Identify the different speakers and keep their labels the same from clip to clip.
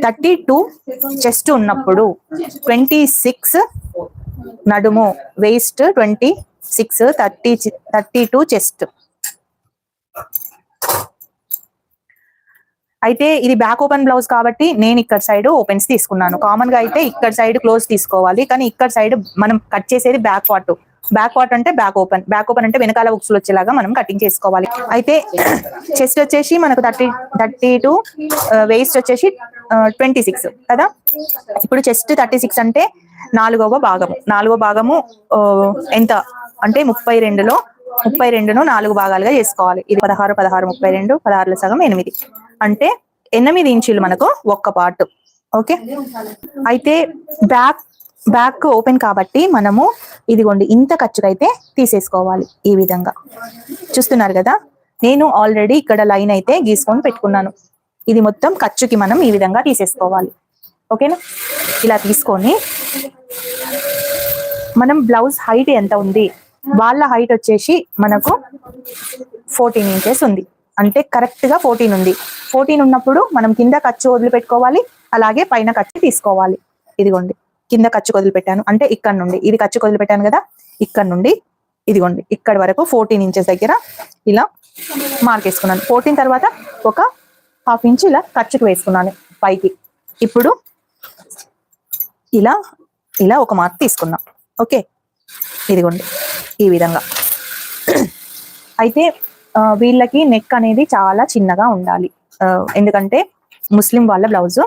Speaker 1: 32 chest ఉన్నప్పుడు 26 నడుము, waste 26, 32 chest. అయితే ఇది బ్యాక్ ఓపెన్ బ్లౌజ్ కాబట్టి నేను ఇక్కడ సైడ్ ఓపెన్స్ తీసుకున్నాను. కామన్ గా అయితే ఇక్కడ సైడ్ క్లోజ్ తీసుకోవాలి, కానీ ఇక్కడ సైడ్ మనం కట్ చేసేది బ్యాక్ పార్ట్. బ్యాక్ పార్ట్ అంటే బ్యాక్ ఓపెన్ అంటే వెనకాల ఉక్సులు వచ్చేలాగా మనం కటింగ్ చేసుకోవాలి. అయితే చెస్ట్ వచ్చేసి మనకు 32, వేస్ట్ వచ్చేసి 26 కదా. ఇప్పుడు చెస్ట్ 36 అంటే నాలుగవ భాగము ఎంత అంటే 32లో 32ను 4 భాగాలుగా చేసుకోవాలి. ఇది 16, 32, 16లో సగం 8 అంటే 8 ఇంచులు మనకు ఒక్క పార్ట్. ఓకే, అయితే బ్యాక్ ఓపెన్ కాబట్టి మనము ఇదిగోండి ఇంత ఖర్చుకైతే తీసేసుకోవాలి. ఈ విధంగా చూస్తున్నారు కదా, నేను ఆల్రెడీ ఇక్కడ లైన్ అయితే గీసుకొని పెట్టుకున్నాను. ఇది మొత్తం ఖర్చుకి మనం ఈ విధంగా తీసేసుకోవాలి. ఓకేనా, ఇలా తీసుకొని మనం బ్లౌజ్ హైట్ ఎంత ఉంది, వాళ్ళ హైట్ వచ్చేసి మనకు 14 ఇంచెస్ ఉంది. అంటే కరెక్ట్ గా 14 ఉంది. 14 ఉన్నప్పుడు మనం కింద ఖర్చు వదిలిపెట్టుకోవాలి, అలాగే పైన ఖర్చు తీసుకోవాలి. ఇదిగోండి కింద ఖర్చు వదిలిపెట్టాను అంటే ఇక్కడ నుండి, ఇది ఖర్చు వదిలిపెట్టాను కదా, ఇక్కడ నుండి ఇదిగోండి ఇక్కడ వరకు 14 ఇంచెస్ దగ్గర ఇలా మార్క్ వేసుకున్నాను. 14 తర్వాత ఒక ½ ఇంచ్ ఇలా ఖర్చుకు వేసుకున్నాను పైకి. ఇప్పుడు ఇలా ఒక మార్క్ తీసుకున్నాం. ఓకే, ఇదిగోండి ఈ విధంగా. అయితే వీళ్ళకి నెక్ అనేది చాలా చిన్నగా ఉండాలి, ఎందుకంటే ముస్లిం వాళ్ళ బ్లౌజ్.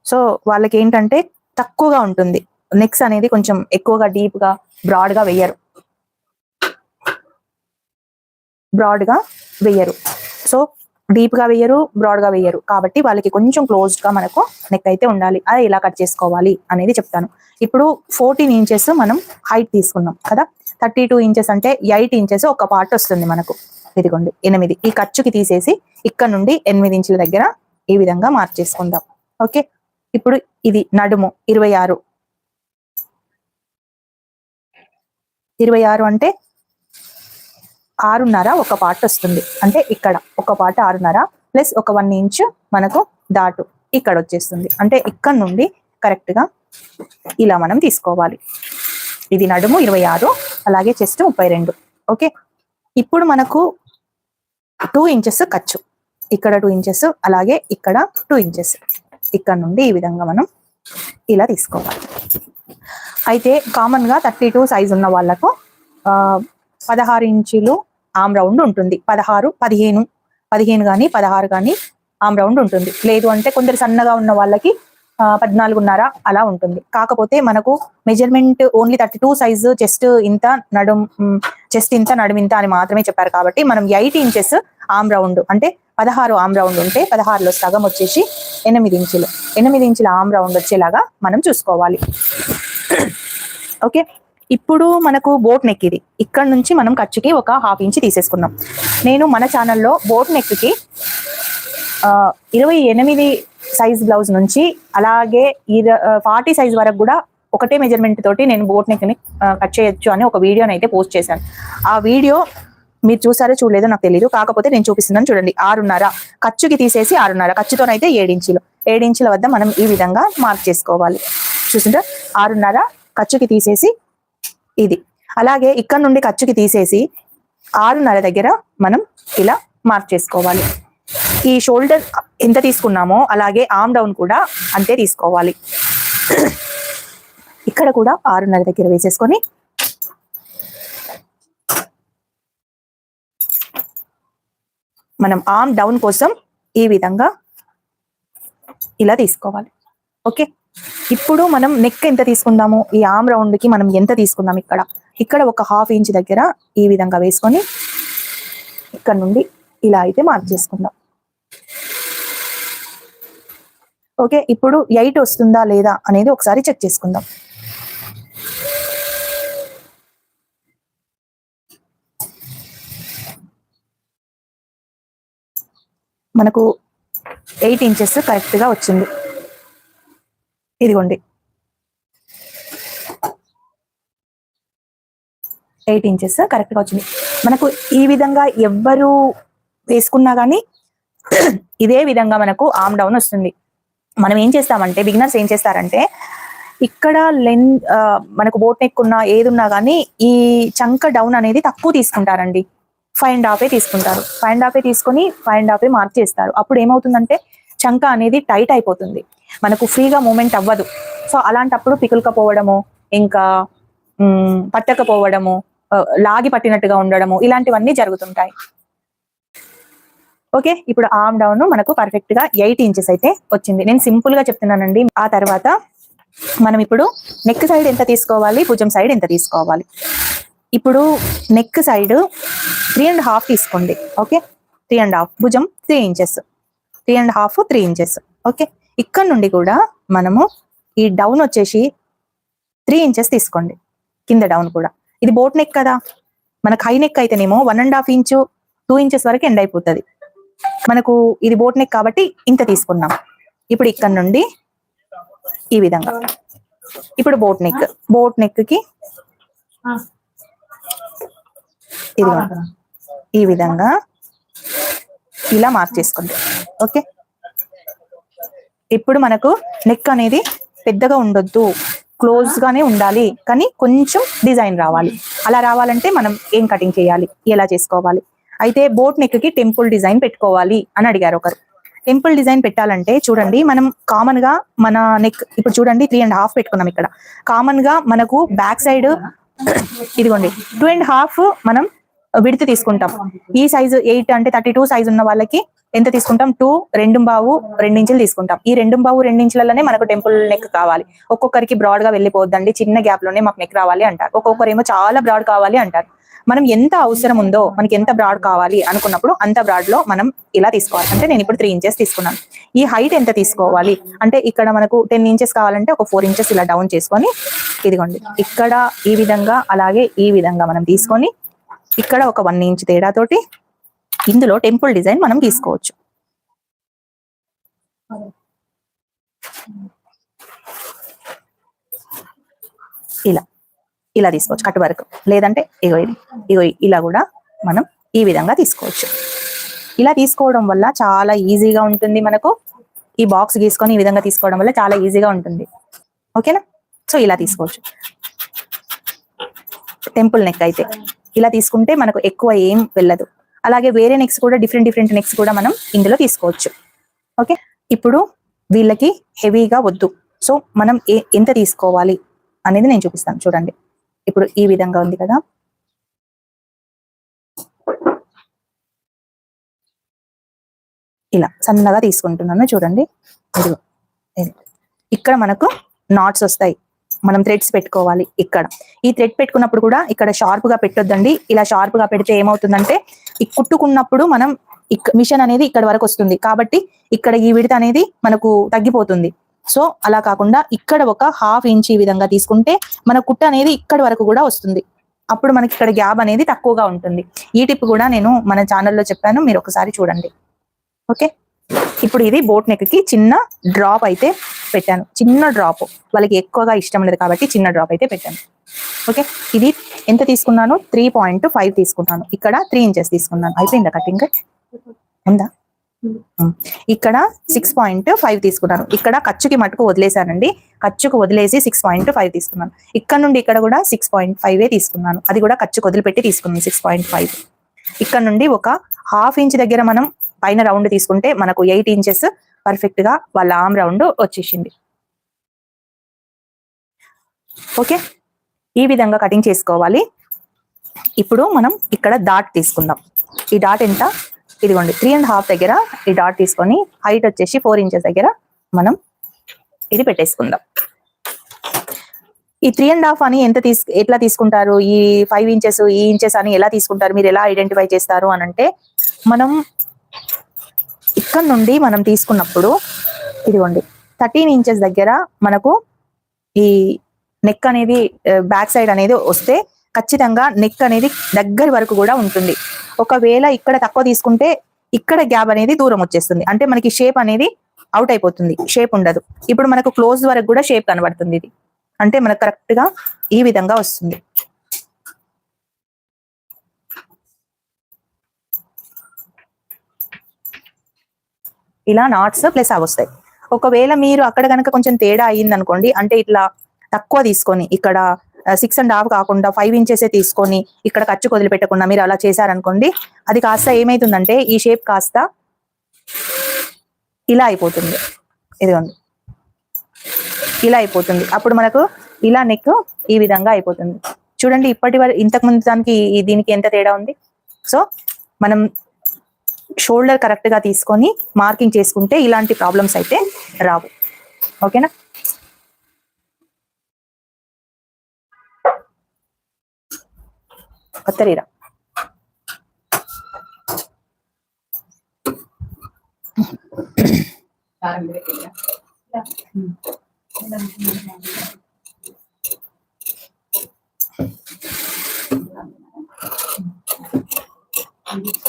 Speaker 1: సో వాళ్ళకి ఏంటంటే తక్కువగా ఉంటుంది, నెక్స్ అనేది కొంచెం ఎక్కువగా డీప్ గా బ్రాడ్ గా వేయరు. సో డీప్ గా వేయరు, బ్రాడ్ గా వేయరు, కాబట్టి వాళ్ళకి కొంచెం క్లోజ్డ్ గా మనకు నెక్ అయితే ఉండాలి. అది ఇలా కట్ చేసుకోవాలి అనేది చెప్తాను. ఇప్పుడు 14 ఇంచెస్ మనం హైట్ తీసుకున్నాం కదా, 32 ఇంచెస్ అంటే 8 ఇంచెస్ ఒక పార్ట్ వస్తుంది మనకు. ఇదిగోండి 8, ఈ ఖర్చుకి తీసేసి ఇక్కడ నుండి 8 ఇంచుల దగ్గర ఈ విధంగా మార్క్ చేసుకుందాం. ఓకే, ఇప్పుడు ఇది నడుము 26 అంటే 6.5 ఒక పార్ట్ వస్తుంది. అంటే ఇక్కడ ఒక పార్ట్ 6.5 ప్లస్ ఒక 1 ఇంచ్ మనకు డాటు ఇక్కడ వచ్చేస్తుంది. అంటే ఇక్కడ నుండి కరెక్ట్ గా ఇలా మనం తీసుకోవాలి. ఇది నడుము 26, అలాగే చెస్ట్ 32. ఓకే, ఇప్పుడు మనకు 2 ఇంచెస్ ఖర్చు, ఇక్కడ 2 ఇంచెస్, అలాగే ఇక్కడ 2 ఇంచెస్. ఇక్కడ నుండి ఈ విధంగా మనం ఇలా తీసుకోవాలి. అయితే కామన్ గా 32 సైజ్ ఉన్న వాళ్ళకు 16 ఇంచులు ఆమ్ రౌండ్ ఉంటుంది. 15 కానీ 16 కానీ ఆమ్ రౌండ్ ఉంటుంది. లేదు అంటే కొందరు సన్నగా ఉన్న వాళ్ళకి 14.5 అలా ఉంటుంది. కాకపోతే మనకు మెజర్మెంట్ ఓన్లీ 32 సైజు, చెస్ట్ ఇంత, చెస్ట్ ఇంత, నడుము ఇంత అని మాత్రమే చెప్పారు. కాబట్టి మనం 8 ఇంచెస్ ఆమ్ రౌండ్ అంటే 16 ఆమ్ రౌండ్ ఉంటే 16లో సగం వచ్చేసి 8 ఇంచుల ఆమ్ రౌండ్ వచ్చేలాగా మనం చూసుకోవాలి. ఓకే, ఇప్పుడు మనకు బోట్ నెక్ ఇది. ఇక్కడ నుంచి మనం ఖర్చుకి ఒక ½ ఇంచ్ తీసేసుకున్నాం. నేను మన ఛానల్లో బోట్ నెక్ కి 28 సైజ్ బ్లౌజ్ నుంచి అలాగే 40 సైజ్ వరకు కూడా ఒకటే మెజర్మెంట్ తోటి నేను బోట్ నెక్ ని కట్ చేయొచ్చు అని ఒక వీడియోని అయితే పోస్ట్ చేశాను. ఆ వీడియో మీరు చూసారో చూడలేదో నాకు తెలియదు, కాకపోతే నేను చూపిస్తున్నాను చూడండి. 6.5 ఖర్చుకి తీసేసి 6.5, ఖర్చుతోనైతే 7 ఇంచులు. 7 ఇంచుల వద్ద మనం ఈ విధంగా మార్క్ చేసుకోవాలి. చూసింటే 6.5 ఖర్చుకి తీసేసి ఇది, అలాగే ఇక్కడ నుండి ఖర్చుకి తీసేసి 6.5 దగ్గర మనం ఇలా మార్క్ చేసుకోవాలి. ఈ షోల్డర్ ఎంత తీసుకున్నామో అలాగే ఆర్మ్ డౌన్ కూడా అంతే తీసుకోవాలి. ఇక్కడ కూడా 6.5 దగ్గర వేసేసుకొని మనం ఆర్మ్ డౌన్ కోసం ఈ విధంగా ఇలా తీసుకోవాలి. ఓకే, ఇప్పుడు మనం నెక్ ఎంత తీసుకుందాము, ఈ ఆర్మ్ రౌండ్ కి మనం ఎంత తీసుకుందాం, ఇక్కడ ఒక ½ ఇంచ్ దగ్గర ఈ విధంగా వేసుకొని ఇక్కడ నుండి ఇలా అయితే మార్క్ చేసుకుందాం. ఓకే, ఇప్పుడు 8 వస్తుందా లేదా అనేది ఒకసారి చెక్ చేసుకుందాం. మనకు 8 ఇంచెస్ కరెక్ట్ గా వచ్చింది. ఇదిగోండి 8 ఇంచెస్ కరెక్ట్ గా వచ్చింది. మనకు ఈ విధంగా ఎవ్వరు వేసుకున్నా కానీ ఇదే విధంగా మనకు ఆర్మ్ డౌన్ వస్తుంది. మనం ఏం చేస్తామంటే బిగినర్స్ ఏం చేస్తారంటే ఇక్కడ మనకు బోట్ నెక్ ఉన్నా ఏది ఉన్నా కానీ ఈ చంక డౌన్ అనేది తక్కువ తీసుకుంటారండి. 5.5 తీసుకుంటారు. 5.5 తీసుకొని 5.5 మార్క్ చేస్తారు. అప్పుడు ఏమవుతుందంటే చంక అనేది టైట్ అయిపోతుంది, మనకు ఫ్రీగా మూమెంట్ అవ్వదు. సో అలాంటప్పుడు పికుల్కపోవడము, ఇంకా పట్టకపోవడము, లాగి పట్టినట్టుగా ఉండడము, ఇలాంటివన్నీ జరుగుతుంటాయి. ఓకే, ఇప్పుడు ఆర్మ్ డౌన్ మనకు పర్ఫెక్ట్ గా 8 ఇంచెస్ అయితే వచ్చింది. నేను సింపుల్ గా చెప్తున్నానండి. ఆ తర్వాత మనం ఇప్పుడు నెక్ సైడ్ ఎంత తీసుకోవాలి, భుజం సైడ్ ఎంత తీసుకోవాలి. ఇప్పుడు నెక్ సైడ్ 3.5 తీసుకోండి. ఓకే, 3.5, భుజం 3 ఇంచెస్, 3.5 3 ఇంచెస్. ఓకే, ఇక్కడ నుండి కూడా మనము ఈ డౌన్ వచ్చేసి 3 ఇంచెస్ తీసుకోండి, కింద డౌన్ కూడా. ఇది బోట్ నెక్ కదా, మనకు హై నెక్ అయితేనేమో 1.5 ఇంచు 2 ఇంచెస్ వరకు ఎండ్ అయిపోతుంది. మనకు ఇది బోట్ నెక్ కాబట్టి ఇంత తీసుకున్నాం. ఇప్పుడు ఇక్కడ నుండి ఈ విధంగా, ఇప్పుడు బోట్ నెక్ కి ఇది ఈ విధంగా ఇలా మార్క్ చేసుకోండి. ఓకే, ఇప్పుడు మనకు నెక్ అనేది పెద్దగా ఉండొద్దు, క్లోజ్ గానే ఉండాలి, కానీ కొంచెం డిజైన్ రావాలి. అలా రావాలంటే మనం ఏం కటింగ్ చేయాలి, ఎలా చేసుకోవాలి. అయితే బోట్ నెక్ కి టెంపుల్ డిజైన్ పెట్టుకోవాలి అని అడిగారు ఒకరు. టెంపుల్ డిజైన్ పెట్టాలంటే చూడండి, మనం కామన్ గా మన నెక్ ఇప్పుడు చూడండి 3.5 పెట్టుకున్నాం. ఇక్కడ కామన్ గా మనకు బ్యాక్ సైడ్ ఇదిగోండి 2.5 మనం విడత తీసుకుంటాం. ఈ సైజు 8 అంటే 32 సైజు ఉన్న వాళ్ళకి ఎంత తీసుకుంటాం, 2 ఇంచులు తీసుకుంటాం. ఈ 2 ఇంచులలోనే మనకు టెంపుల్ నెక్ కావాలి. ఒక్కొక్కరికి బ్రాడ్ గా వెళ్ళిపోద్దండి, చిన్న గ్యాప్ లోనే మాకు నెక్ రావాలి అంటారు. ఒక్కొక్కరేమో చాలా బ్రాడ్ కావాలి అంటారు. మనం ఎంత అవసరం ఉందో, మనకి ఎంత బ్రాడ్ కావాలి అనుకున్నప్పుడు అంత బ్రాడ్ లో మనం ఇలా తీసుకోవాలి. అంటే నేను ఇప్పుడు 3 ఇంచెస్ తీసుకున్నాను. ఈ హైట్ ఎంత తీసుకోవాలి అంటే ఇక్కడ మనకు 10 ఇంచెస్ కావాలంటే ఒక 4 ఇంచెస్ ఇలా డౌన్ చేసుకొని, ఇదిగోండి ఇక్కడ ఈ విధంగా, అలాగే ఈ విధంగా మనం తీసుకొని ఇక్కడ ఒక 1 ఇంచ్ తేడాతోటి ఇందులో టెంపుల్ డిజైన్ మనం తీసుకోవచ్చు. ఇలా తీసుకోవచ్చు కట్ వరకు, లేదంటే ఇగో ఇలా కూడా మనం ఈ విధంగా తీసుకోవచ్చు. ఇలా తీసుకోవడం వల్ల చాలా ఈజీగా ఉంటుంది. మనకు ఈ బాక్స్ గీసుకొని ఈ విధంగా తీసుకోవడం వల్ల చాలా ఈజీగా ఉంటుంది. ఓకేనా, సో ఇలా తీసుకోవచ్చు. టెంపుల్ నెక్ అయితే ఇలా తీసుకుంటే మనకు ఎక్కువ ఏం వెళ్ళదు. అలాగే వేరే నెక్స్ కూడా, డిఫరెంట్ నెక్స్ కూడా మనం ఇందులో తీసుకోవచ్చు. ఓకే, ఇప్పుడు వీళ్ళకి హెవీగా వద్దు, సో మనం ఎంత తీసుకోవాలి అనేది నేను చూపిస్తాను. చూడండి, ఇప్పుడు ఈ విధంగా ఉంది కదా, ఇలా సన్నగా తీసుకుంటున్నాను. చూడండి, ఇక్కడ మనకు నాట్స్ వస్తాయి, మనం థ్రెడ్స్ పెట్టుకోవాలి. ఇక్కడ ఈ థ్రెడ్ పెట్టుకున్నప్పుడు కూడా ఇక్కడ షార్ప్ గా పెట్టొద్దండి. ఇలా షార్ప్ గా పెడితే ఏమవుతుందంటే ఈ కుట్టుకున్నప్పుడు మనం మిషన్ అనేది ఇక్కడ వరకు వస్తుంది, కాబట్టి ఇక్కడ ఈ విడత అనేది మనకు తగ్గిపోతుంది. సో అలా కాకుండా ఇక్కడ ఒక 1/2 ఇంచ్ ఈ విధంగా తీసుకుంటే మన కుట్ట అనేది ఇక్కడ వరకు కూడా వస్తుంది. అప్పుడు మనకి ఇక్కడ గ్యాప్ అనేది తక్కువగా ఉంటుంది. ఈ టిప్ కూడా నేను మన ఛానల్లో చెప్పాను, మీరు ఒకసారి చూడండి. ఓకే, ఇప్పుడు ఇది బోట్ నెక్ కి చిన్న డ్రాప్ అయితే పెట్టాను. చిన్న డ్రాప్, వాళ్ళకి ఎక్కువగా ఇష్టం లేదు కాబట్టి చిన్న డ్రాప్ అయితే పెట్టాను. ఓకే, ఇది ఎంత తీసుకున్నాను, 3.5 తీసుకున్నాను. ఇక్కడ 3 ఇంచెస్ తీసుకున్నాను. అయిపోయిందా కటింగ్ ఉందా? ఇక్కడ 6.5 తీసుకున్నాను. ఇక్కడ ఖర్చుకి మటుకు వదిలేశానండి, ఖర్చుకు వదిలేసి 6.5 తీసుకున్నాను. ఇక్కడ నుండి ఇక్కడ కూడా 6.5 తీసుకున్నాను, అది కూడా ఖర్చుకు వదిలిపెట్టి తీసుకున్నాను 6.5. ఇక్కడ నుండి ఒక 1/2 ఇంచ్ దగ్గర మనం పైన రౌండ్ తీసుకుంటే మనకు 8 ఇంచెస్ పర్ఫెక్ట్ గా వాళ్ళ ఆర్మ్ రౌండ్ వచ్చేసింది. ఓకే, ఈ విధంగా కటింగ్ చేసుకోవాలి. ఇప్పుడు మనం ఇక్కడ డాట్ తీసుకుందాం. ఈ డాట్ ఎంత, ఇదిగోండి 3.5 దగ్గర ఈ డాట్ తీసుకొని హైట్ వచ్చేసి 4 ఇంచెస్ దగ్గర మనం ఇది పెట్టేసుకుందాం. ఈ 3.5 అని ఎట్లా తీసుకుంటారు, ఈ 5 ఇంచెస్ ఈ ఇంచెస్ అని ఎలా తీసుకుంటారు, మీరు ఎలా ఐడెంటిఫై చేస్తారు అని అంటే, మనం ఇక్కడ నుండి మనం తీసుకున్నప్పుడు ఇదిగోండి 13 ఇంచెస్ దగ్గర మనకు ఈ నెక్ అనేది బ్యాక్ సైడ్ అనేది వస్తే ఖచ్చితంగా నెక్ అనేది దగ్గర వరకు కూడా ఉంటుంది. ఒకవేళ ఇక్కడ తక్కువ తీసుకుంటే ఇక్కడ గ్యాప్ అనేది దూరం వచ్చేస్తుంది, అంటే మనకి షేప్ అనేది అవుట్ అయిపోతుంది, షేప్ ఉండదు. ఇప్పుడు మనకు క్లోజ్ వరకు కూడా షేప్ కనబడుతుంది. ఇది అంటే మనకు కరెక్ట్ గా ఈ విధంగా వస్తుంది. ఇలా నాట్స్ ప్లస్ అవి వస్తాయి. ఒకవేళ మీరు అక్కడ కనుక కొంచెం తేడా అయ్యింది అనుకోండి, అంటే ఇట్లా తక్కువ తీసుకొని ఇక్కడ 6.5 కాకుండా 5 ఇంచెసే తీసుకొని ఇక్కడ ఖర్చు వదిలిపెట్టకుండా మీరు అలా చేశారనుకోండి, అది కాస్త ఏమైతుందంటే ఈ షేప్ కాస్త ఇలా అయిపోతుంది. ఇదిగోండి ఇలా అయిపోతుంది. అప్పుడు మనకు ఇలా నెక్ ఈ విధంగా అయిపోతుంది. చూడండి ఇప్పటి వరకు ఇంతకు ముందు దానికి దీనికి ఎంత తేడా ఉంది. సో మనం షోల్డర్ కరెక్ట్ గా తీసుకొని మార్కింగ్ చేసుకుంటే ఇలాంటి ప్రాబ్లమ్స్ అయితే రావు. ఓకేనా? కొత్తరీరా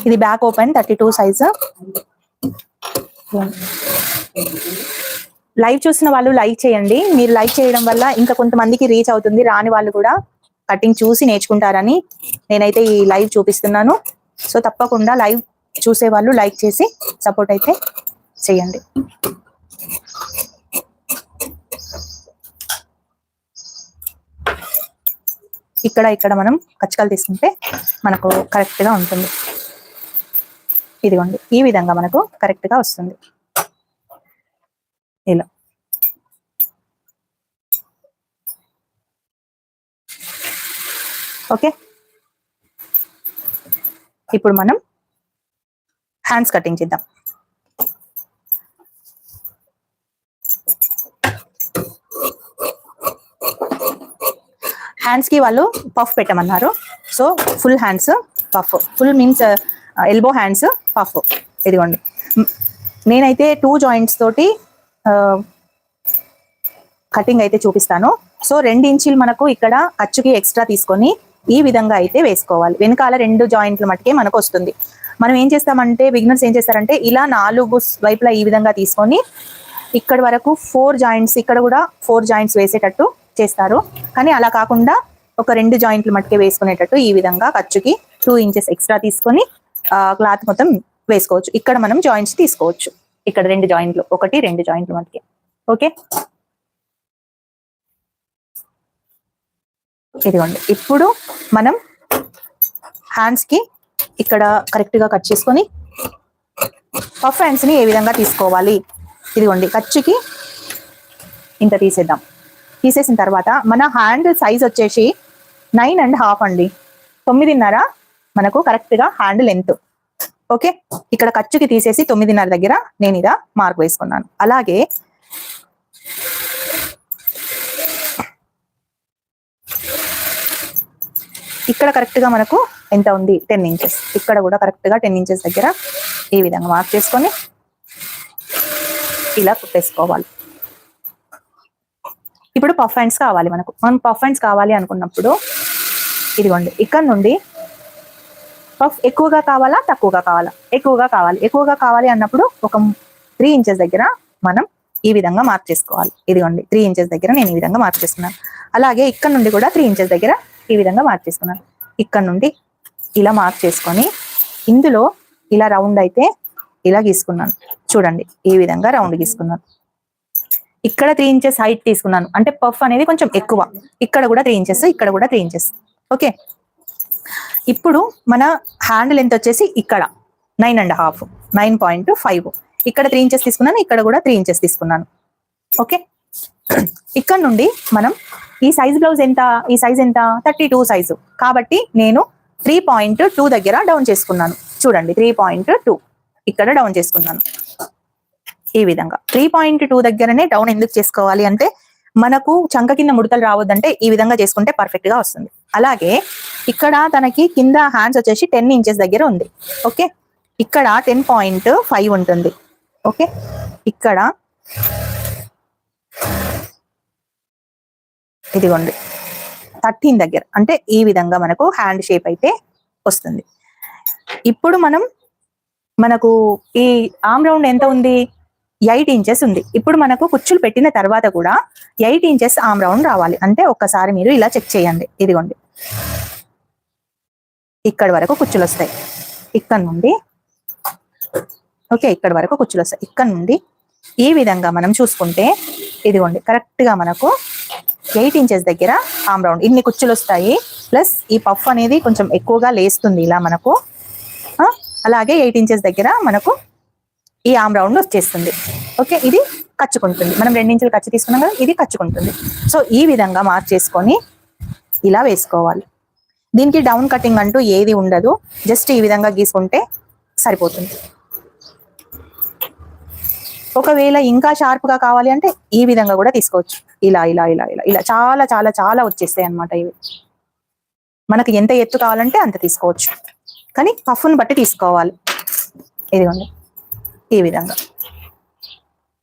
Speaker 1: ఇది బ్యాక్ ఓపెన్ 32 సైజ్. లైవ్ చూసిన వాళ్ళు లైక్ చేయండి. మీరు లైక్ చేయడం వల్ల ఇంకా కొంతమందికి రీచ్ అవుతుంది. రాని వాళ్ళు కూడా కటింగ్ చూసి నేర్చుకుంటారని నేనైతే ఈ లైవ్ చూపిస్తున్నాను. సో తప్పకుండా లైవ్ చూసే వాళ్ళు లైక్ చేసి సపోర్ట్ అయితే చేయండి. ఇక్కడ మనం కచ్చకాలు తీసుకుంటే మనకు కరెక్ట్ గా ఉంటుంది. ఇదిగోండి ఈ విధంగా మనకు కరెక్ట్ గా వస్తుంది. ఇలా ఓకే. ఇప్పుడు మనం హ్యాండ్స్ కటింగ్ చేద్దాం. హ్యాండ్స్ కి వాళ్ళు పఫ్ పెట్టమన్నారు. So full hands puff, full means elbow hands puff. ఇదిగోండి నేనైతే 2 జాయింట్స్ తోటి కటింగ్ అయితే చూపిస్తాను. సో 2 ఇంచులు మనకు ఇక్కడ ఖర్చుకి ఎక్స్ట్రా తీసుకొని ఈ విధంగా అయితే వేసుకోవాలి. వెనకాల 2 జాయింట్లు మట్టుకే మనకు వస్తుంది. మనం ఏం చేస్తామంటే బిగినర్స్ ఏం చేస్తారంటే ఇలా 4 వైపులా ఈ విధంగా తీసుకొని ఇక్కడ వరకు 4 జాయింట్స్, ఇక్కడ కూడా 4 జాయింట్స్ వేసేటట్టు చేస్తారు. కానీ అలా కాకుండా ఒక 2 జాయింట్లు మట్టుకే వేసుకునేటట్టు ఈ విధంగా ఖర్చుకి 2 ఇంచెస్ ఎక్స్ట్రా తీసుకొని క్లాత్ మొత్తం వేసుకోవచ్చు. ఇక్కడ మనం జాయింట్స్ తీసుకోవచ్చు. ఇక్కడ 2 జాయింట్లు, 1, 2 జాయింట్లు మట్టుకే. ఓకే. ఇదిగోండి ఇప్పుడు మనం హ్యాండ్స్ కి ఇక్కడ కరెక్ట్ గా కట్ చేసుకొని పఫ్ హ్యాండ్స్ ని ఏ విధంగా తీసుకోవాలి. ఇదిగోండి ఖర్చుకి ఇంత తీసేద్దాం. తీసేసిన తర్వాత మన హ్యాండ్ సైజ్ వచ్చేసి 9.5 అండి. 9.5 మనకు కరెక్ట్ గా హ్యాండ్ లెంత్. ఓకే. ఇక్కడ ఖర్చుకి తీసేసి 9.5 దగ్గర నేను ఇలా మార్క్ వేసుకున్నాను. అలాగే ఇక్కడ కరెక్ట్ గా మనకు ఎంత ఉంది 10 ఇంచెస్. ఇక్కడ కూడా కరెక్ట్ గా 10 ఇంచెస్ దగ్గర ఈ విధంగా మార్క్ చేసుకొని ఇలా కుట్టేసుకోవాలి. ఇప్పుడు పఫ్ హ్యాండ్స్ కావాలి మనకు. మనం పఫ్ హ్యాండ్స్ కావాలి అనుకున్నప్పుడు ఇదిగోండి ఇక్కడ నుండి పఫ్ ఎక్కువగా కావాలా తక్కువగా కావాలా? ఎక్కువగా కావాలి. ఎక్కువగా కావాలి అన్నప్పుడు ఒక 3 ఇంచెస్ దగ్గర మనం ఈ విధంగా మార్క్ చేసుకోవాలి. ఇదిగోండి 3 ఇంచెస్ దగ్గర నేను ఈ విధంగా మార్క్ చేసుకున్నాను. అలాగే ఇక్కడ నుండి కూడా 3 ఇంచెస్ దగ్గర ఈ విధంగా మార్క్ చేసుకున్నాను. ఇక్కడ నుండి ఇలా మార్క్ చేసుకొని ఇందులో ఇలా రౌండ్ అయితే ఇలా గీసుకున్నాను. చూడండి ఈ విధంగా రౌండ్ గీసుకున్నాను. ఇక్కడ 3 ఇంచెస్ హైట్ తీసుకున్నాను, అంటే పఫ్ అనేది కొంచెం ఎక్కువ. ఇక్కడ కూడా 3 ఇంచెస్, ఇక్కడ కూడా 3 ఇంచెస్. ఓకే. ఇప్పుడు మన హ్యాండ్ లెంత్ వచ్చేసి ఇక్కడ 9.5, 9.5. ఇక్కడ 3 ఇంచెస్ తీసుకున్నాను, ఇక్కడ కూడా 3 ఇంచెస్ తీసుకున్నాను. ఓకే. ఇక్కడ నుండి మనం ఈ సైజ్ బ్లౌజ్ ఎంత, ఈ సైజ్ ఎంత 32 సైజు కాబట్టి నేను 3.2 దగ్గర డౌన్ చేసుకున్నాను. చూడండి 3.2 ఇక్కడ డౌన్ చేసుకున్నాను. ఈ విధంగా 3.2 దగ్గరనే డౌన్ ఎందుకు చేసుకోవాలి అంటే మనకు చంక కింద ముడతలు రావద్దంటే ఈ విధంగా చేసుకుంటే పర్ఫెక్ట్ గా వస్తుంది. అలాగే ఇక్కడ తనకి కింద హ్యాండ్స్ వచ్చేసి 10 ఇంచెస్ దగ్గర ఉంది. ఓకే. ఇక్కడ 10.5 ఉంటుంది. ఓకే. ఇక్కడ ఇదిగోండి 13 దగ్గర, అంటే ఈ విధంగా మనకు హ్యాండ్ షేప్ అయితే వస్తుంది. ఇప్పుడు మనకు ఈ ఆర్మ్ రౌండ్ ఎంత ఉంది, 8 ఇంచెస్ ఉంది. ఇప్పుడు మనకు కుచ్చులు పెట్టిన తర్వాత కూడా 8 ఇంచెస్ ఆర్మ్ రౌండ్ రావాలి. అంటే ఒక్కసారి మీరు ఇలా చెక్ చేయండి. ఇదిగోండి ఇక్కడ వరకు కుచ్చులు వస్తాయి. ఇక్కడ నుండి ఓకే ఇక్కడ వరకు కుచ్చులు వస్తాయి. ఇక్కడ నుండి ఈ విధంగా మనం చూసుకుంటే ఇదిగోండి కరెక్ట్ గా మనకు 8 ఇంచెస్ దగ్గర ఆమ్ రౌండ్ ఇన్ని కుచ్చులు వస్తాయి. ప్లస్ ఈ పఫ్ అనేది కొంచెం ఎక్కువగా లేస్తుంది ఇలా మనకు. అలాగే 8 ఇంచెస్ దగ్గర మనకు ఈ ఆమ్ రౌండ్ వచ్చేస్తుంది. ఓకే, ఇది కచ్చుకుంటుంది. మనం 2 ఇంచులు ఖర్చు తీసుకున్నాం కదా, ఇది కచ్చుకుంటుంది. సో ఈ విధంగా మార్క్ చేసుకొని ఇలా వేసుకోవాలి. దీనికి డౌన్ కటింగ్ అంటూ ఏది ఉండదు, జస్ట్ ఈ విధంగా గీసుకుంటే సరిపోతుంది. ఒకవేళ ఇంకా షార్ప్ గా కావాలి అంటే ఈ విధంగా కూడా తీసుకోవచ్చు. ఇలా ఇలా ఇలా ఇలా ఇలా చాలా చాలా చాలా వచ్చేస్తాయి అన్నమాట. ఇవి మనకి ఎంత ఎత్తు కావాలంటే అంత తీసుకోవచ్చు, కానీ పఫ్ను బట్టి తీసుకోవాలి. ఇదిగోండి ఈ విధంగా.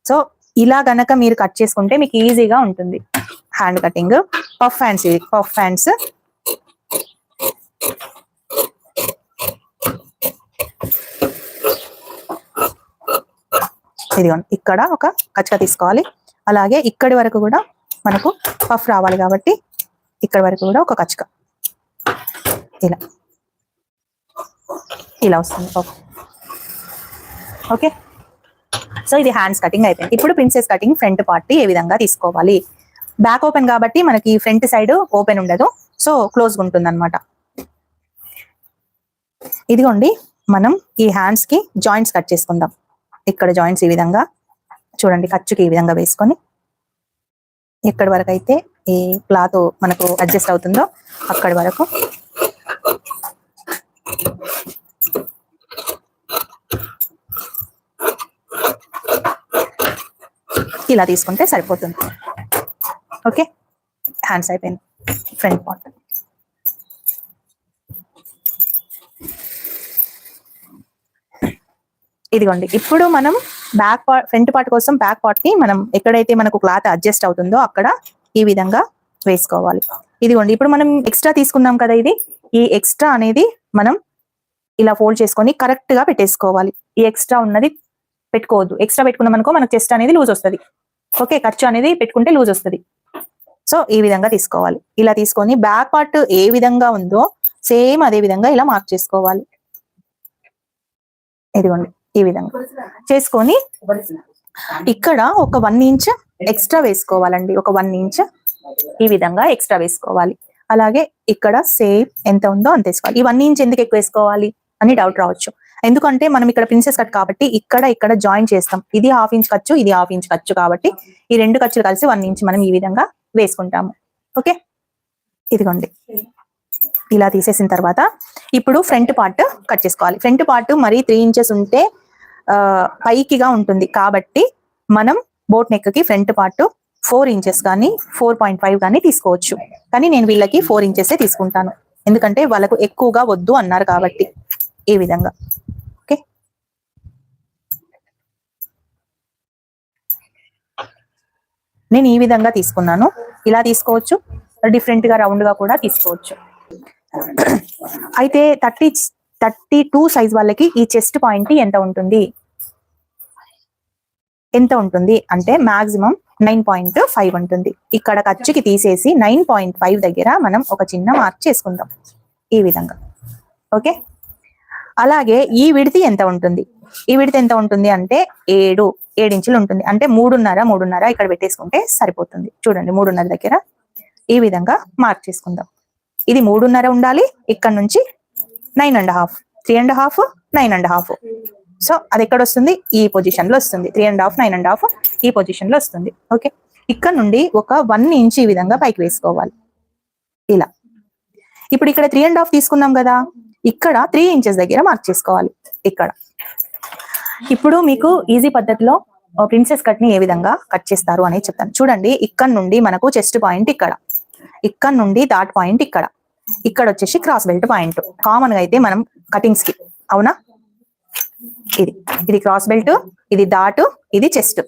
Speaker 1: సో ఇలా గనక మీరు కట్ చేసుకుంటే మీకు ఈజీగా ఉంటుంది హ్యాండ్ కటింగ్. పఫ్ హ్యాండ్స్, ఇది పఫ్ హ్యాండ్స్. ఇదిగోండి ఇక్కడ ఒక కచ్చక తీసుకోవాలి. అలాగే ఇక్కడి వరకు కూడా మనకు పఫ్ రావాలి కాబట్టి ఇక్కడి వరకు కూడా ఒక కచ్చక ఇలా ఇలా వస్తుంది పఫ్. ఓకే, సో ఇది హ్యాండ్స్ కటింగ్ అయిపోయింది. ఇప్పుడు princess cutting front part A విధంగా తీసుకోవాలి. బ్యాక్ ఓపెన్ కాబట్టి మనకి ఫ్రంట్ సైడ్ ఓపెన్ ఉండదు, సో క్లోజ్గా ఉంటుంది అనమాట. ఇదిగోండి మనం ఈ హ్యాండ్స్ కి జాయింట్స్ కట్ చేసుకుందాం. ఇక్కడ జాయింట్స్ ఈ విధంగా చూడండి, ఖర్చుకి ఈ విధంగా వేసుకొని ఎక్కడి వరకు అయితే ఈ క్లాత్ మనకు అడ్జస్ట్ అవుతుందో అక్కడి వరకు ఇలా తీసుకుంటే సరిపోతుంది. ఓకే, హ్యాండ్స్ అయిపోయింది ఫ్రంట్ పార్ట్. ఇదిగోండి ఇప్పుడు మనం బ్యాక్ పార్ట్, ఫ్రంట్ పార్ట్ కోసం బ్యాక్ పార్ట్ కి మనం ఎక్కడైతే మనకు క్లాత్ అడ్జస్ట్ అవుతుందో అక్కడ ఈ విధంగా వేసుకోవాలి. ఇదిగోండి ఇప్పుడు మనం ఎక్స్ట్రా తీసుకున్నాం కదా, ఇది ఈ ఎక్స్ట్రా అనేది మనం ఇలా ఫోల్డ్ చేసుకొని కరెక్ట్ గా పెట్టేసుకోవాలి. ఈ ఎక్స్ట్రా ఉన్నది పెట్టుకోవద్దు. ఎక్స్ట్రా పెట్టుకున్నాం అనుకో మనకు చెస్ట్ అనేది లూజ్ వస్తుంది. ఓకే, ఖర్చు అనేది పెట్టుకుంటే లూజ్ వస్తుంది. సో ఈ విధంగా తీసుకోవాలి. ఇలా తీసుకొని బ్యాక్ పార్ట్ ఏ విధంగా ఉందో సేమ్ అదే విధంగా ఇలా మార్క్ చేసుకోవాలి. ఇదిగోండి ఈ విధంగా చేసుకొని ఇక్కడ ఒక 1 ఇంచ్ ఎక్స్ట్రా వేసుకోవాలండి. ఒక 1 ఇంచ్ ఈ విధంగా ఎక్స్ట్రా వేసుకోవాలి. అలాగే ఇక్కడ సేమ్ ఎంత ఉందో అంత వేసుకోవాలి. ఈ 1 ఇంచ్ ఎందుకు ఎక్కువ వేసుకోవాలి అని డౌట్ రావచ్చు. ఎందుకంటే మనం ఇక్కడ ప్రిన్సెస్ కట్ కాబట్టి ఇక్కడ జాయిన్ చేస్తాం. ఇది 1/2 ఇంచ్ ఖర్చు, ఇది 1/2 ఇంచ్ ఖర్చు కాబట్టి ఈ 2 ఖర్చులు కలిసి 1 ఇంచ్ మనం ఈ విధంగా వేసుకుంటాము. ఓకే, ఇదిగోండి ఇలా తీసేసిన తర్వాత ఇప్పుడు ఫ్రంట్ పార్ట్ కట్ చేసుకోవాలి. ఫ్రంట్ పార్ట్ మరి 3 ఇంచెస్ ఉంటే పైకిగా ఉంటుంది కాబట్టి మనం బోట్ నెక్ కి ఫ్రంట్ పార్ట్ 4 ఇంచెస్ కానీ 4.5 కానీ తీసుకోవచ్చు. కానీ నేను వీళ్ళకి 4 ఇంచెస్ తీసుకుంటాను, ఎందుకంటే వాళ్ళకు ఎక్కువగా వద్దు అన్నారు కాబట్టి. ఈ విధంగా ఓకే, నేను ఈ విధంగా తీసుకున్నాను. ఇలా తీసుకోవచ్చు, డిఫరెంట్ గా రౌండ్ గా కూడా తీసుకోవచ్చు. అయితే 32 సైజ్ వాళ్ళకి ఈ చెస్ట్ పాయింట్ ఎంత ఉంటుంది అంటే మాక్సిమం 9.5 ఉంటుంది. ఇక్కడ ఖర్చుకి తీసేసి 9.5 దగ్గర మనం ఒక చిన్న మార్క్ చేసుకుందాం ఈ విధంగా. ఓకే, అలాగే ఈ విడత ఎంత ఉంటుంది? ఈ విడత ఎంత ఉంటుంది అంటే 7 ఇంచులు ఉంటుంది. అంటే 3.5 ఇక్కడ పెట్టేసుకుంటే సరిపోతుంది. చూడండి 3.5 దగ్గర ఈ విధంగా మార్క్ చేసుకుందాం. ఇది 3.5 ఉండాలి. ఇక్కడ నుంచి 9.5, 3.5, 9.5. సో అది ఎక్కడ వస్తుంది? ఈ పొజిషన్ లో వస్తుంది. 3.5, 9.5 ఈ పొజిషన్ లో వస్తుంది. ఓకే, ఇక్కడ నుండి ఒక 1 ఇంచ్ ఈ విధంగా పైకి వేసుకోవాలి ఇలా. ఇప్పుడు ఇక్కడ 3.5 తీసుకున్నాం కదా, ఇక్కడ 3 ఇంచెస్ దగ్గర మార్క్ చేసుకోవాలి ఇక్కడ. ఇప్పుడు మీకు ఈజీ పద్ధతిలో ప్రిన్సెస్ కట్ ని ఏ విధంగా కట్ చేస్తారు అనేది చెప్తాను. చూడండి, ఇక్కడ నుండి మనకు చెస్ట్ పాయింట్ ఇక్కడ నుండి డాట్ పాయింట్ ఇక్కడ వచ్చేసి క్రాస్ బెల్ట్ పాయింట్. కామన్ గా అయితే మనం కటింగ్స్ కి, అవునా, ఇది క్రాస్ బెల్ట్, ఇది డాట్, ఇది చెస్ట్,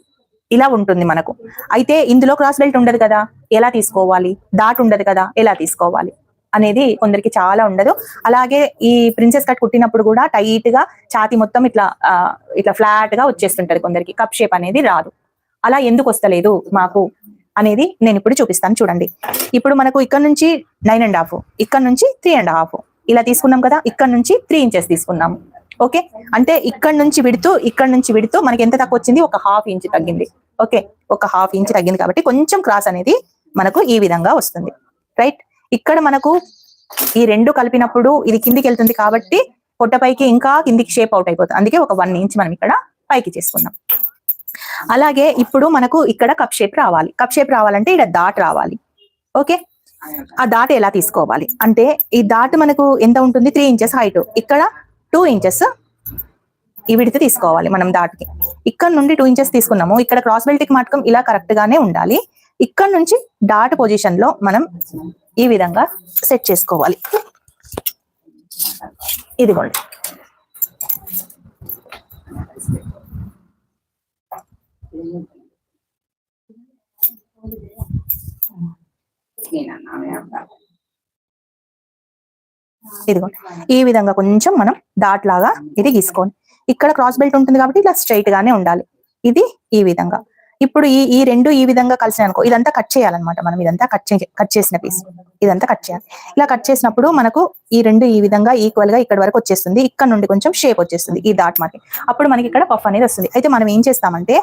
Speaker 1: ఇలా ఉంటుంది మనకు. అయితే ఇందులో క్రాస్ బెల్ట్ ఉండదు కదా, ఎలా తీసుకోవాలి? డాట్ ఉండదు కదా, ఎలా తీసుకోవాలి అనేది కొందరికి చాలా ఉండదు. అలాగే ఈ ప్రిన్సెస్ కట్ కుట్టినప్పుడు కూడా టైట్ గా ఛాతీ మొత్తం ఇట్లా ఫ్లాట్ గా వచ్చేస్తుంటది కొందరికి, కప్ షేప్ అనేది రాదు. అలా ఎందుకు వస్తలేదు మాకు అనేది నేను ఇప్పుడు చూపిస్తాను. చూడండి, ఇప్పుడు మనకు ఇక్కడ నుంచి 9.5, ఇక్కడ నుంచి 3.5 ఇలా తీసుకున్నాం కదా. ఇక్కడ నుంచి 3 ఇంచెస్ తీసుకున్నాము. ఓకే, అంటే ఇక్కడ నుంచి విడుతూ మనకి ఎంత తక్కువ వచ్చింది, ఒక 1/2 ఇంచ్ తగ్గింది. ఓకే, ఒక 1/2 ఇంచ్ తగ్గింది కాబట్టి కొంచెం క్రాస్ అనేది మనకు ఈ విధంగా వస్తుంది. రైట్, ఇక్కడ మనకు ఈ రెండు కలిపినప్పుడు ఇది కిందికి వెళ్తుంది కాబట్టి పొట్టపైకి ఇంకా కిందికి షేప్ అవుట్ అయిపోతుంది. అందుకే ఒక 1 ఇంచ్ మనం ఇక్కడ పైకి చేసుకున్నాం. అలాగే ఇప్పుడు మనకు ఇక్కడ కప్ షేప్ రావాలి. కప్ షేప్ రావాలంటే ఇక్కడ డాట్ రావాలి. ఓకే, ఆ డాట్ ఎలా తీసుకోవాలి అంటే ఈ డాట్ మనకు ఎంత ఉంటుంది, 3 ఇంచెస్ హైట్, ఇక్కడ 2 ఇంచెస్ ఈ విడత తీసుకోవాలి మనం డాట్కి. ఇక్కడ నుండి 2 ఇంచెస్ తీసుకున్నాము. ఇక్కడ క్రాస్ బెల్ట్కి మాత్రం ఇలా కరెక్ట్ గానే ఉండాలి. ఇక్కడ నుంచి డాట్ పొజిషన్ లో మనం ఈ విధంగా సెట్ చేసుకోవాలి. ఇదిగోండి, ఇదిగోండి ఈ విధంగా కొంచెం మనం డాట్ లాగా ఇది గీసుకోండి. ఇక్కడ క్రాస్ బెల్ట్ ఉంటుంది కాబట్టి ఇలా స్ట్రైట్ గానే ఉండాలి. ఇది ఈ విధంగా. ఇప్పుడు ఈ రెండు ఈ విధంగా కలిసి అనుకో, ఇదంతా కట్ చేయాలన్నమాట. మనం ఇదంతా కట్ చేసిన పీస్ ఇదంతా కట్ చేయాలి. ఇలా కట్ చేసినప్పుడు మనకు ఈ రెండు ఈ విధంగా ఈక్వల్ గా ఇక్కడ వరకు వచ్చేస్తుంది. ఇక్కడ నుండి కొంచెం షేప్ వచ్చేస్తుంది ఈ డాట్ మాకి. అప్పుడు మనకి ఇక్కడ పఫ్ అనేది వస్తుంది. అయితే మనం ఏం చేస్తామంటే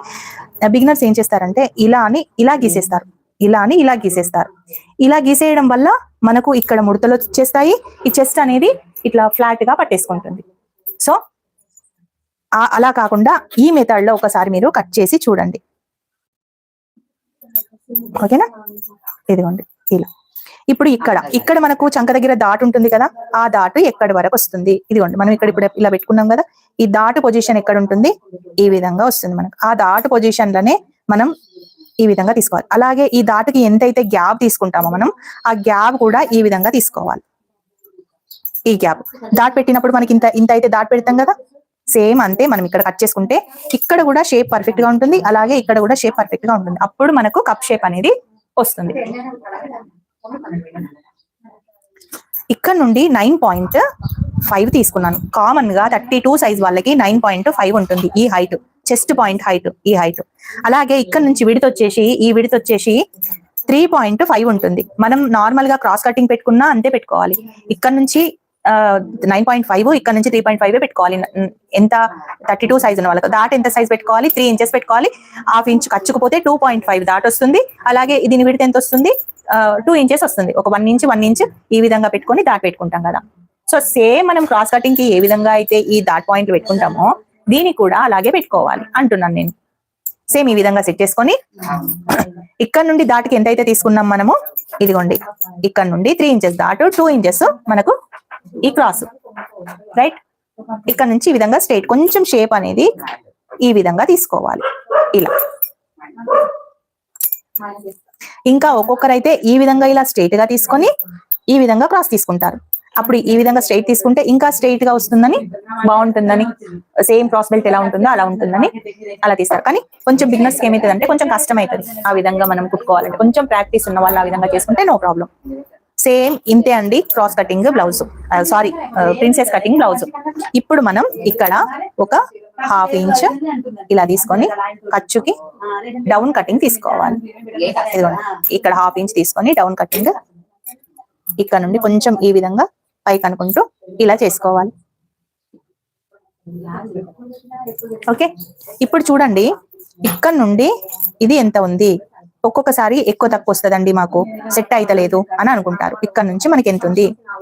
Speaker 1: బిగినర్స్ ఏం చేస్తారంటే ఇలా అని ఇలా గీసేస్తారు, ఇలా అని ఇలా గీసేస్తారు. ఇలా గీసేయడం వల్ల మనకు ఇక్కడ ముడతలు వచ్చేస్తాయి. ఈ చెస్ట్ అనేది ఇట్లా ఫ్లాట్ గా పట్టేసుకుంటుంది. సో అలా కాకుండా ఈ మెథడ్ లో ఒకసారి మీరు కట్ చేసి చూడండి. ఓకేనా, ఇదిగోండి ఇలా. ఇప్పుడు ఇక్కడ మనకు చంక దగ్గర డాట్ ఉంటుంది కదా, ఆ డాట్ ఎక్కడి వరకు వస్తుంది, ఇదిగోండి మనం ఇక్కడ ఇప్పుడు ఇలా పెట్టుకున్నాం కదా, ఈ డాట్ పొజిషన్ ఎక్కడ ఉంటుంది, ఈ విధంగా వస్తుంది మనకు. ఆ డాట్ పొజిషన్ లోనే మనం ఈ విధంగా తీసుకోవాలి. అలాగే ఈ డాట్కి ఎంతైతే గ్యాప్ తీసుకుంటామో మనం ఆ గ్యాప్ కూడా ఈ విధంగా తీసుకోవాలి. ఈ గ్యాప్ డాట్ పెట్టినప్పుడు మనకి ఇంత అయితే డాట్ పెడతాం కదా, సేమ్ అంతే మనం ఇక్కడ కట్ చేసుకుంటే ఇక్కడ కూడా షేప్ పర్ఫెక్ట్ గా ఉంటుంది. అలాగే ఇక్కడ కూడా షేప్ పర్ఫెక్ట్ గా ఉంటుంది. అప్పుడు మనకు కప్ షేప్ అనేది వస్తుంది. ఇక్కడ నుండి 9.5 తీసుకున్నాను. కామన్ గా 32 సైజ్ వాళ్ళకి 9.5 ఉంటుంది ఈ హైట్, చెస్ట్ పాయింట్ హైట్, ఈ హైట్. అలాగే ఇక్కడ నుంచి ఈ విడత వచ్చేసి 3.5 ఉంటుంది. మనం నార్మల్ గా క్రాస్ కటింగ్ పెట్టుకున్నా అంతే పెట్టుకోవాలి. ఇక్కడ నుంచి 9.5, ఇక్కడ నుంచి 3.5 పెట్టుకోవాలి. ఎంత 32 సైజ్ ఉన్న వాళ్ళకి. దాట్ ఎంత సైజ్ పెట్టుకోవాలి, 3 ఇంచెస్ పెట్టుకోవాలి. 1/2 ఇంచ్ కచ్చుకుపోతే 2.5 దాట్ వస్తుంది. అలాగే దీని విడత ఎంత వస్తుంది, 2 ఇంచెస్ వస్తుంది. ఒక 1 ఇంచ్ ఈ విధంగా పెట్టుకొని దాట్ పెట్టుకుంటాం కదా. సో సేమ్ మనం క్రాస్ కటింగ్ కి ఏ విధంగా అయితే ఈ దాట్ పాయింట్ పెట్టుకుంటామో దీనికి కూడా అలాగే పెట్టుకోవాలి అంటున్నాను నేను. సేమ్ ఈ విధంగా సెట్ చేసుకొని ఇక్కడ నుండి దాటికి ఎంతైతే తీసుకున్నాం మనము, ఇదిగోండి ఇక్కడ నుండి 3 ఇంచెస్ దాటు, 2 ఇంచెస్ మనకు ఈ క్రాస్. రైట్, ఇక్కడ నుంచి ఈ విధంగా స్ట్రైట్ కొంచెం షేప్ అనేది ఈ విధంగా తీసుకోవాలి ఇలా. ఇంకా ఒక్కొక్కరైతే ఈ విధంగా ఇలా స్ట్రైట్ గా తీసుకొని ఈ విధంగా క్రాస్ తీసుకుంటారు. అప్పుడు ఈ విధంగా స్ట్రైట్ తీసుకుంటే ఇంకా స్ట్రైట్ గా వస్తుందని, బాగుంటుందని, సేమ్ క్రాస్ బెల్ట్ ఎలా ఉంటుందో అలా ఉంటుందని అలా తీస్తారు. కానీ కొంచెం బిగినర్స్ కి ఏమవుతుంది అంటే కొంచెం కష్టం అవుతుంది ఆ విధంగా మనం కుట్టుకోవాలంటే. కొంచెం ప్రాక్టీస్ ఉన్న వాళ్ళు ఆ విధంగా చేసుకుంటే నో ప్రాబ్లం. సేమ్ ఇంతే అండి cross cutting blouse, sorry princess cutting blouse. ఇప్పుడు మనం ఇక్కడ ఒక 1/2 ఇంచ్ ఇలా తీసుకొని ఖర్చుకి డౌన్ కటింగ్ తీసుకోవాలి. ఇక్కడ 1/2 ఇంచ్ తీసుకొని డౌన్ కటింగ్ ఇక్కడ నుండి కొంచెం ఈ విధంగా పైకి అనుకుంటూ ఇలా చేసుకోవాలి. ఓకే, ఇప్పుడు చూడండి ఇక్కడ నుండి ఇది ఎంత ఉంది. ఒక్కొక్కసారి ఎక్కువ తక్కువ వస్తుందండి, మాకు సెట్ అయితలేదు అని అనుకుంటారు. ఇక్కడ నుంచి మనకి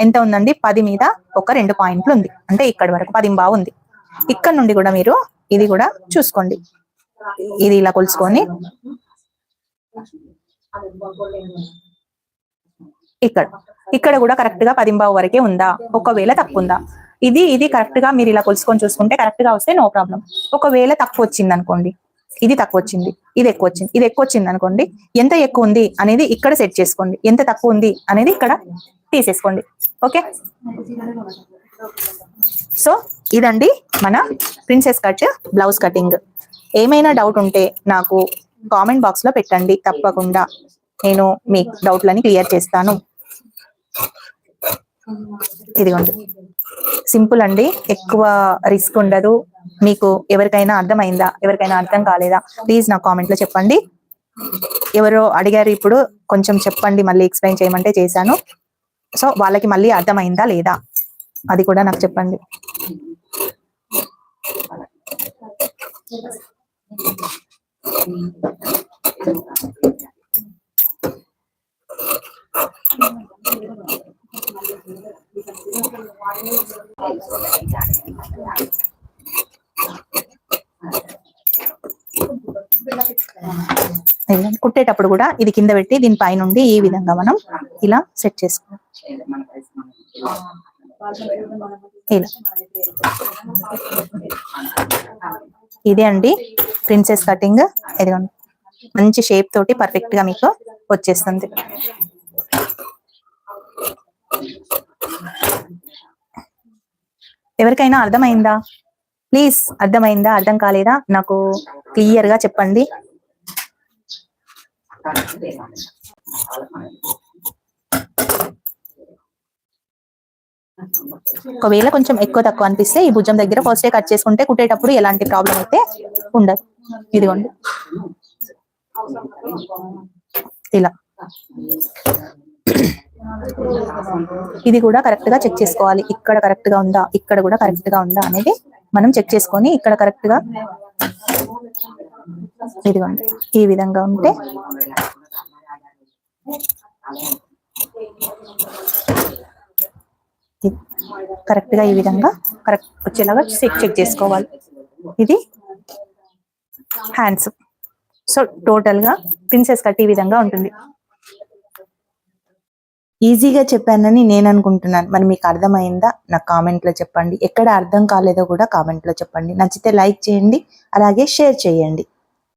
Speaker 1: ఎంత ఉందండి, 10 మీద ఒక 2 పాయింట్లు ఉంది. అంటే ఇక్కడ వరకు 10 ఉంది. ఇక్కడ నుండి కూడా మీరు ఇది కూడా చూసుకోండి. ఇది ఇలా కొలుసుకొని ఇక్కడ కూడా కరెక్ట్ గా 10 వరకే ఉందా, ఒకవేళ తక్కువ ఉందా, ఇది కరెక్ట్ గా మీరు ఇలా కొలుసుకొని చూసుకుంటే కరెక్ట్ గా వస్తే నో ప్రాబ్లం. ఒకవేళ తక్కువ వచ్చింది అనుకోండి, ఇది తక్కువ వచ్చింది, ఇది ఎక్కువ వచ్చింది అనుకోండి, ఎంత ఎక్కువ ఉంది అనేది ఇక్కడ సెట్ చేసుకోండి, ఎంత తక్కువ ఉంది అనేది ఇక్కడ తీసేసుకోండి. ఓకే, సో ఇదండి మన ప్రిన్సెస్ కట్ బ్లౌజ్ కటింగ్. ఏమైనా డౌట్ ఉంటే నాకు కామెంట్ బాక్స్ లో పెట్టండి, తప్పకుండా నేను మీ డౌట్లని క్లియర్ చేస్తాను. ఇదిగోండి సింపుల్ అండి, ఎక్కువ రిస్క్ ఉండదు. మీకు ఎవరికైనా అర్థమైందా, ఎవరికైనా అర్థం కాలేదా ప్లీజ్ నా కామెంట్ లో చెప్పండి. ఎవరో అడిగారు ఇప్పుడు, కొంచెం చెప్పండి, మళ్ళీ ఎక్స్ప్లెయిన్ చేయమంటే చేశాను. సో వాళ్ళకి మళ్ళీ అర్థమైందా లేదా అది కూడా నాకు చెప్పండి. కుట్టేటప్పుడు కూడా ఇది కింద పెట్టి దీని పైనుండి ఈ విధంగా మనం ఇలా సెట్ చేసుకోవాలి. ఇలా ఇదే అండి ప్రిన్సెస్ కటింగ్. ఇదిగోండి మంచి షేప్ తోటి పర్ఫెక్ట్ గా మీకు వచ్చేస్తుంది. ఎవరికైనా అర్థమైందా? ప్లీజ్ అర్థమైందా? అర్థం కాలేదా? నాకు క్లియర్ గా చెప్పండి. ఒకవేళ కొంచెం ఎక్కువ తక్కువ అనిపిస్తే ఈ భుజం దగ్గర ఫస్ట్ కట్ చేసుకుంటే కుట్టేటప్పుడు ఎలాంటి ప్రాబ్లం అయితే ఉండదు. ఇదిగోండి ఇలా. ఇది కూడా కరెక్ట్ గా చెక్ చేసుకోవాలి. ఇక్కడ కరెక్ట్ గా ఉందా, ఇక్కడ కూడా కరెక్ట్ గా ఉందా అనేది మనం చెక్ చేసుకొని ఇక్కడ కరెక్ట్ గా ఇదిగోండి ఈ విధంగా ఉంటే కరెక్ట్ గా ఈ విధంగా కరెక్ట్ వచ్చేలాగా చెక్ చేసుకోవాలి. ఇది హ్యాండ్స్. సో టోటల్ గా ప్రిన్సెస్ కట్ ఈ విధంగా ఉంటుంది. ఈజీగా చెప్పానని నేను అనుకుంటున్నాను. మరి మీకు అర్థమైందా? నాకు కామెంట్ లో చెప్పండి. ఎక్కడ అర్థం కాలేదో కూడా కామెంట్ లో చెప్పండి. నచ్చితే లైక్ చేయండి, అలాగే షేర్ చేయండి.